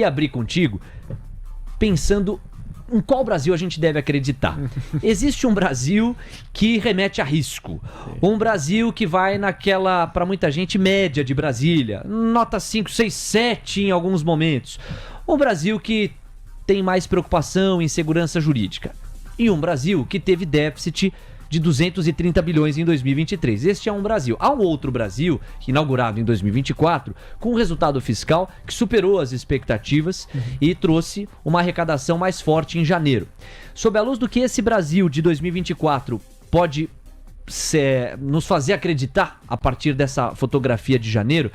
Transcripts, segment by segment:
abrir contigo pensando em qual Brasil a gente deve acreditar. Existe um Brasil que remete a risco. Um Brasil que vai naquela, para muita gente, média de Brasília. Nota 5, 6, 7 em alguns momentos. Um Brasil que tem mais preocupação em segurança jurídica. E um Brasil que teve déficit de 230 bilhões em 2023. Este é um Brasil. Há um outro Brasil, inaugurado em 2024, com um resultado fiscal que superou as expectativas e trouxe uma arrecadação mais forte em janeiro. Sob a luz do que esse Brasil de 2024 pode nos fazer acreditar a partir dessa fotografia de janeiro,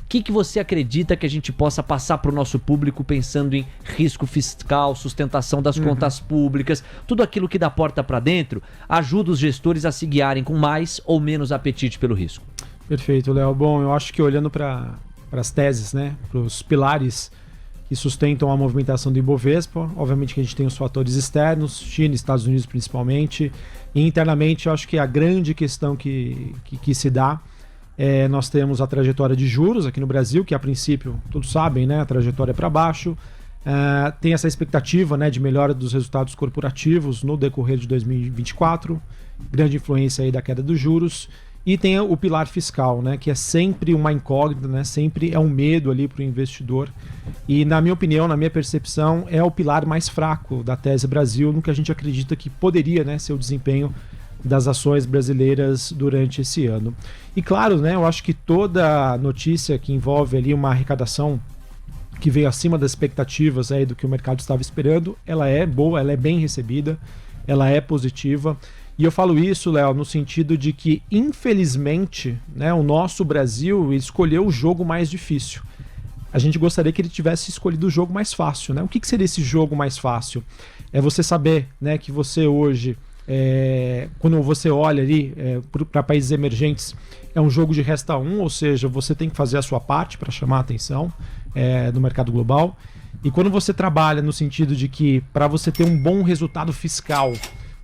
o que você acredita que a gente possa passar para o nosso público pensando em risco fiscal, sustentação das contas públicas, tudo aquilo que dá porta para dentro ajuda os gestores a se guiarem com mais ou menos apetite pelo risco? Perfeito, Léo. Bom, eu acho que olhando para as teses, né, para os pilares que sustentam a movimentação do Ibovespa, obviamente que a gente tem os fatores externos, China, Estados Unidos principalmente, e internamente eu acho que a grande questão que se dá nós temos a trajetória de juros aqui no Brasil, que a princípio, todos sabem, né, a trajetória é para baixo. Tem essa expectativa, né, de melhora dos resultados corporativos no decorrer de 2024, grande influência aí da queda dos juros. E tem o pilar fiscal, né, que é sempre uma incógnita, né, sempre é um medo ali para o investidor. E na minha opinião, na minha percepção, é o pilar mais fraco da tese Brasil, no que a gente acredita que poderia, né, ser o desempenho das ações brasileiras durante esse ano. E claro, né, eu acho que toda notícia que envolve ali uma arrecadação que veio acima das expectativas aí do que o mercado estava esperando, ela é boa, ela é bem recebida, ela é positiva. E eu falo isso, Léo, no sentido de que, infelizmente, né, o nosso Brasil escolheu o jogo mais difícil. A gente gostaria que ele tivesse escolhido o jogo mais fácil, né? O que seria esse jogo mais fácil? É você saber, né, que você hoje... quando você olha ali para países emergentes, é um jogo de resta um, ou seja, você tem que fazer a sua parte para chamar a atenção no mercado global. E quando você trabalha no sentido de que para você ter um bom resultado fiscal,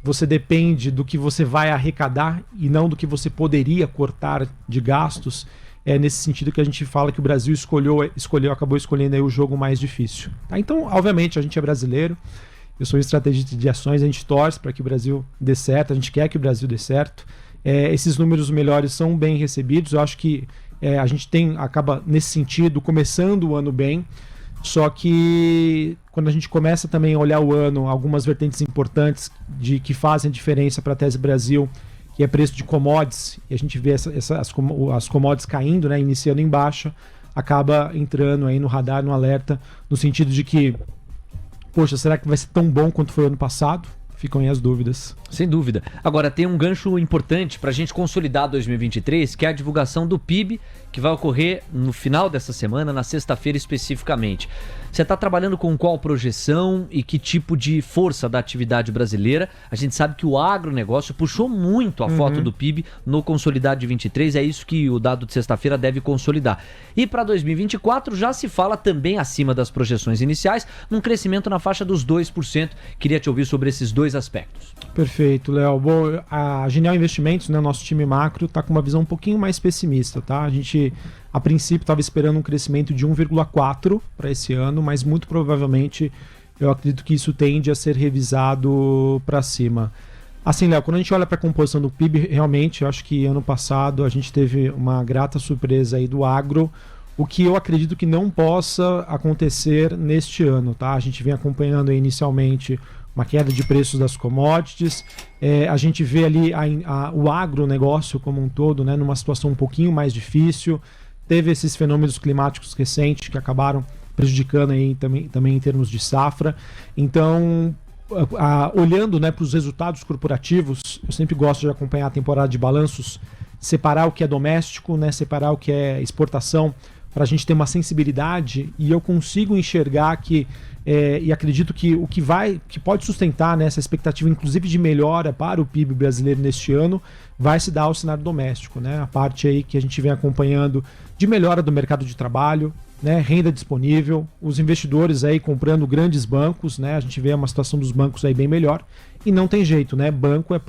você depende do que você vai arrecadar e não do que você poderia cortar de gastos, é nesse sentido que a gente fala que o Brasil acabou escolhendo aí o jogo mais difícil. Tá? Então, obviamente, a gente é brasileiro. Eu sou estrategista de ações, a gente torce para que o Brasil dê certo, a gente quer que o Brasil dê certo. Esses números melhores são bem recebidos, eu acho que a gente acaba, nesse sentido, começando o ano bem, só que quando a gente começa também a olhar o ano, algumas vertentes importantes que fazem diferença para a tese Brasil, que é preço de commodities, e a gente vê as commodities caindo, né, iniciando em baixa, acaba entrando aí no radar, no alerta, no sentido de que poxa, será que vai ser tão bom quanto foi o ano passado? Ficam aí as dúvidas. Sem dúvida. Agora, tem um gancho importante para a gente consolidar 2023, que é a divulgação do PIB, que vai ocorrer no final dessa semana, na sexta-feira especificamente. Você está trabalhando com qual projeção e que tipo de força da atividade brasileira? A gente sabe que o agronegócio puxou muito a foto do PIB no Consolidado de 23, é isso que o dado de sexta-feira deve consolidar. E para 2024 já se fala também acima das projeções iniciais, num crescimento na faixa dos 2%. Queria te ouvir sobre esses dois aspectos. Perfeito, Léo. Bom, a Genial Investimentos, né, nosso time macro, está com uma visão um pouquinho mais pessimista, tá? A gente, a princípio, estava esperando um crescimento de 1,4 para esse ano, mas muito provavelmente eu acredito que isso tende a ser revisado para cima. Assim, Léo, quando a gente olha para a composição do PIB, realmente, eu acho que ano passado a gente teve uma grata surpresa aí do agro, o que eu acredito que não possa acontecer neste ano, tá? A gente vem acompanhando aí inicialmente uma queda de preços das commodities, a gente vê ali o agronegócio como um todo, né, numa situação um pouquinho mais difícil, teve esses fenômenos climáticos recentes que acabaram prejudicando aí também em termos de safra. Então, olhando, né, para os resultados corporativos, eu sempre gosto de acompanhar a temporada de balanços, separar o que é doméstico, né, separar o que é exportação, para a gente ter uma sensibilidade, e eu consigo enxergar que e acredito que o que pode sustentar, né, essa expectativa, inclusive de melhora para o PIB brasileiro neste ano, vai se dar ao cenário doméstico, né? A parte aí que a gente vem acompanhando de melhora do mercado de trabalho, né, renda disponível, os investidores aí comprando grandes bancos, né? A gente vê uma situação dos bancos aí bem melhor, e não tem jeito, né? Banco é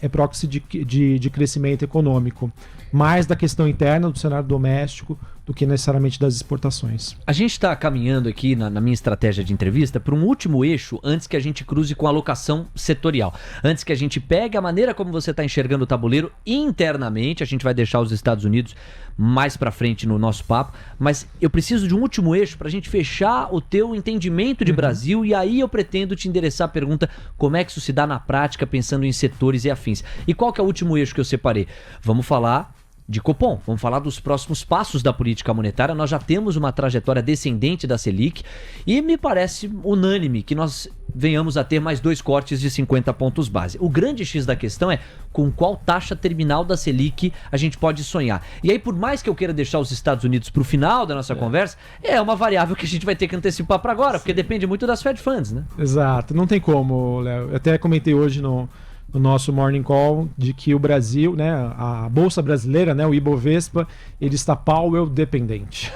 proxy de crescimento econômico. Mais da questão interna do cenário doméstico, do que necessariamente das exportações. A gente está caminhando aqui na minha estratégia de entrevista para um último eixo antes que a gente cruze com a alocação setorial. Antes que a gente pegue a maneira como você está enxergando o tabuleiro internamente, a gente vai deixar os Estados Unidos mais para frente no nosso papo, mas eu preciso de um último eixo para a gente fechar o teu entendimento de Brasil e aí eu pretendo te endereçar a pergunta como é que isso se dá na prática pensando em setores e afins. E qual que é o último eixo que eu separei? Vamos falar de Copom, vamos falar dos próximos passos da política monetária. Nós já temos uma trajetória descendente da Selic e me parece unânime que nós venhamos a ter mais 2 cortes de 50 pontos base. O grande X da questão é com qual taxa terminal da Selic a gente pode sonhar. E aí, por mais que eu queira deixar os Estados Unidos para o final da nossa conversa, é uma variável que a gente vai ter que antecipar para agora, porque depende muito das Fed Funds, né? Exato, não tem como, Léo. Eu até comentei hoje no nosso Morning Call de que o Brasil, né, a Bolsa Brasileira, né, o Ibovespa, ele está Powell dependente.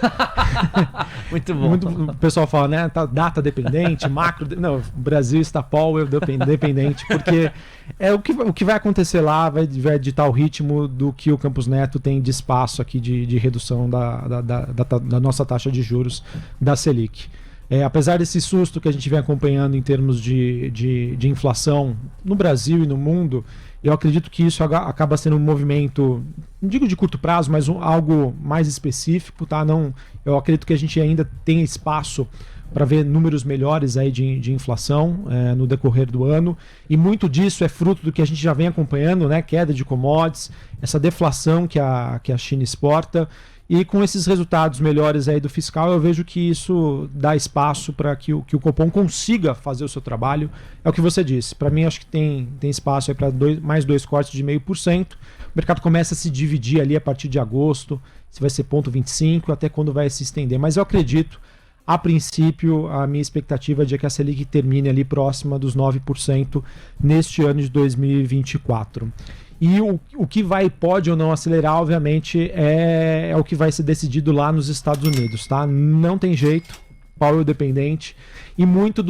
Muito bom. O pessoal fala, né, tá data dependente, macro... Não, o Brasil está Powell dependente, porque é o que vai acontecer lá, vai ditar o ritmo do que o Campos Neto tem de espaço aqui de redução da nossa taxa de juros da Selic. Apesar desse susto que a gente vem acompanhando em termos de inflação no Brasil e no mundo, eu acredito que isso acaba sendo um movimento, não digo de curto prazo, mas algo mais específico, tá? Eu acredito que a gente ainda tem espaço para ver números melhores aí de inflação no decorrer do ano, e muito disso é fruto do que a gente já vem acompanhando, né? Queda de commodities, essa deflação que a China exporta. E com esses resultados melhores aí do fiscal, eu vejo que isso dá espaço para que o Copom consiga fazer o seu trabalho. É o que você disse. Para mim, acho que tem espaço para mais 2 cortes de 0,5%. O mercado começa a se dividir ali a partir de agosto, se vai ser 0,25, até quando vai se estender. Mas eu acredito, a princípio, a minha expectativa é de que a Selic termine ali próxima dos 9% neste ano de 2024. E o que pode ou não acelerar, obviamente, é o que vai ser decidido lá nos Estados Unidos, tá? Não tem jeito, Powell dependente. E muito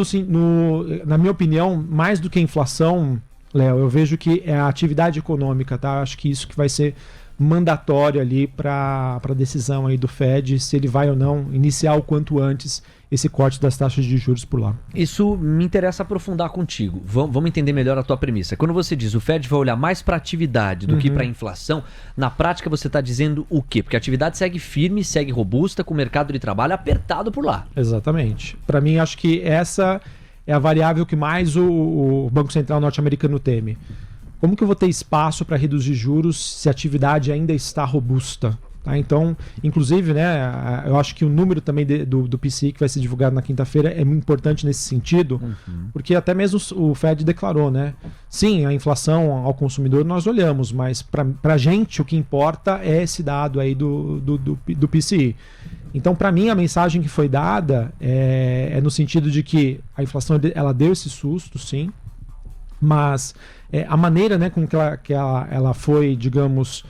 na minha opinião, mais do que a inflação, Léo, eu vejo que é a atividade econômica, tá? Acho que isso que vai ser mandatório ali para a decisão aí do Fed, se ele vai ou não iniciar o quanto antes esse corte das taxas de juros por lá. Isso me interessa aprofundar contigo. Vamos entender melhor a tua premissa. Quando você diz o Fed vai olhar mais para a atividade do que para a inflação, na prática você está dizendo o quê? Porque a atividade segue firme, segue robusta, com o mercado de trabalho apertado por lá. Exatamente. Para mim, acho que essa é a variável que mais o Banco Central norte-americano teme. Como que eu vou ter espaço para reduzir juros se a atividade ainda está robusta? Tá? Então, inclusive, né, eu acho que o número também do PCI que vai ser divulgado na quinta-feira é muito importante nesse sentido, porque até mesmo o Fed declarou, né? Sim, a inflação ao consumidor nós olhamos, mas para a gente o que importa é esse dado aí do PCI. Então, para mim, a mensagem que foi dada é no sentido de que a inflação ela deu esse susto, sim, mas a maneira, né, com que ela foi, digamos,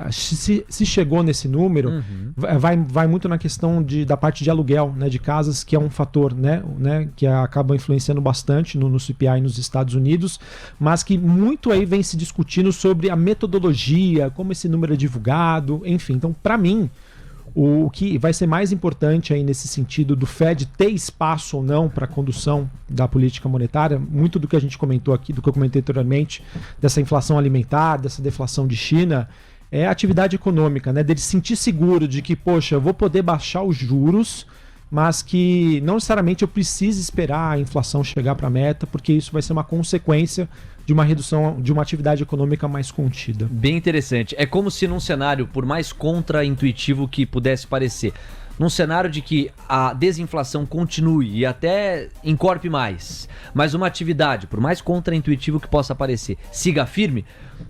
se chegou nesse número, vai muito na questão da parte de aluguel, né, de casas, que é um fator, né, que acaba influenciando bastante no CPI nos Estados Unidos, mas que muito aí vem se discutindo sobre a metodologia, como esse número é divulgado, enfim. Então, para mim, o que vai ser mais importante aí nesse sentido do Fed ter espaço ou não para a condução da política monetária, muito do que a gente comentou aqui, do que eu comentei anteriormente, dessa inflação alimentar, dessa deflação de China, é a atividade econômica, né? Dele se sentir seguro de que, poxa, eu vou poder baixar os juros, mas que não necessariamente eu preciso esperar a inflação chegar para a meta, porque isso vai ser uma consequência de uma redução de uma atividade econômica mais contida. Bem interessante. É como se num cenário, por mais contra-intuitivo que pudesse parecer, num cenário de que a desinflação continue e até encorpe mais, mas uma atividade, por mais contra-intuitivo que possa parecer, siga firme,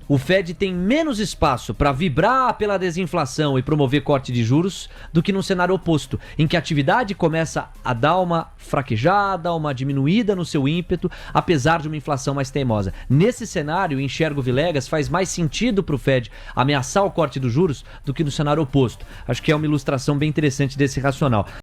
o Fed tem menos espaço para vibrar pela desinflação e promover corte de juros do que num cenário oposto, em que a atividade começa a dar uma fraquejada, uma diminuída no seu ímpeto, apesar de uma inflação mais teimosa. Nesse cenário, enxergo Vilegas, faz mais sentido para o Fed ameaçar o corte dos juros do que no cenário oposto. Acho que é uma ilustração bem interessante desse racional.